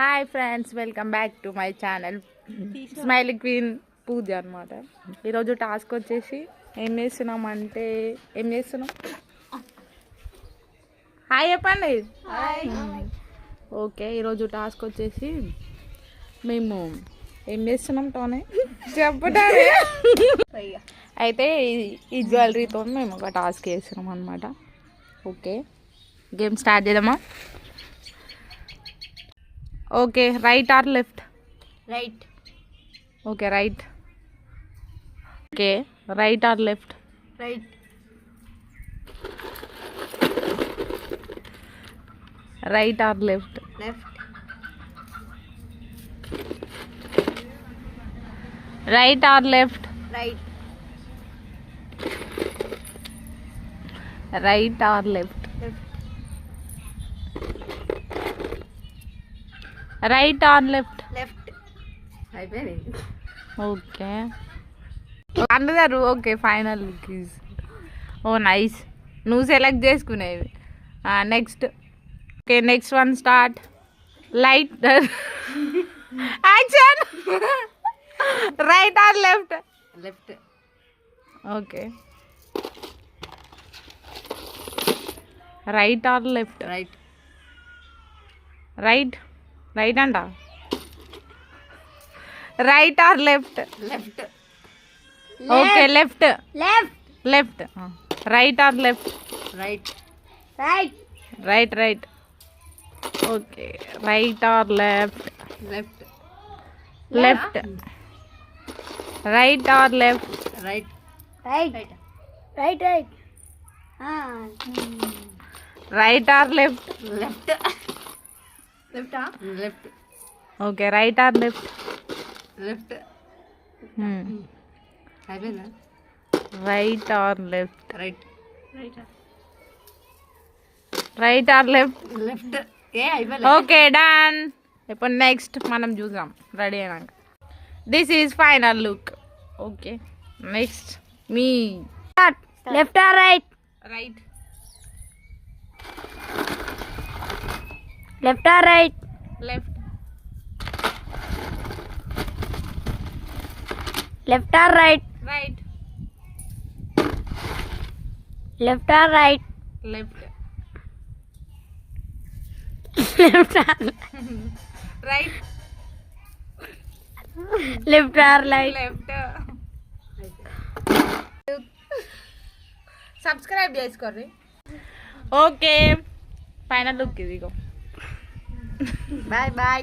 Hi friends, welcome back to my channel smiley queen Pooja అనమాట. ఈరోజు task వచ్చేసి ఏం చేస్తున్నామంటే హాయ్ చెప్పండి. ఓకే, ఈరోజు టాస్క్ వచ్చేసి మేము ఏం చేస్తున్నాం టోనే చెప్పటానే అయితే ఈ జ్యువెలరీతో మేము ఒక టాస్క్ చేస్తున్నాం అనమాట. ఓకే, గేమ్ స్టార్ట్ చేద్దామా? Okay, right or left? Right. Okay, right. Okay, right or left? Right. Right or left? Left. Right or left? Right. Right or left? Left. Right or left? Left. అయిపోయింది. Okay అందరు okay, final. Oh nice, నువ్వు select చేసుకునేవి. Next. Okay, next one start. Light action. Right or left? Left. Okay, right or left? Right. Right. Right అంట. Right or left? Left. Okay, left. Left. Left. Right or left? Right. Right. Right. Right. Okay, right or left? Left. Left. Right or left? Right. Right. Right. Right. Right or left? Left. Left. Left. Okay, right or left? Left. అయిపోయిందా? Right or left? Right. Right. Right or left? Left. ఏ అయిపోయింది. Okay, done. ఇప్పుడు next మనం చూద్దాం ready అయినాక. This is final look. Okay, next మీ left or right? Right. Left or right? Left. Left or right? Right. Left or right? Left. Left or right. Left or right? Left. Subscribe చేసుకోండి. Okay, final look ఇదిగో. Bye bye.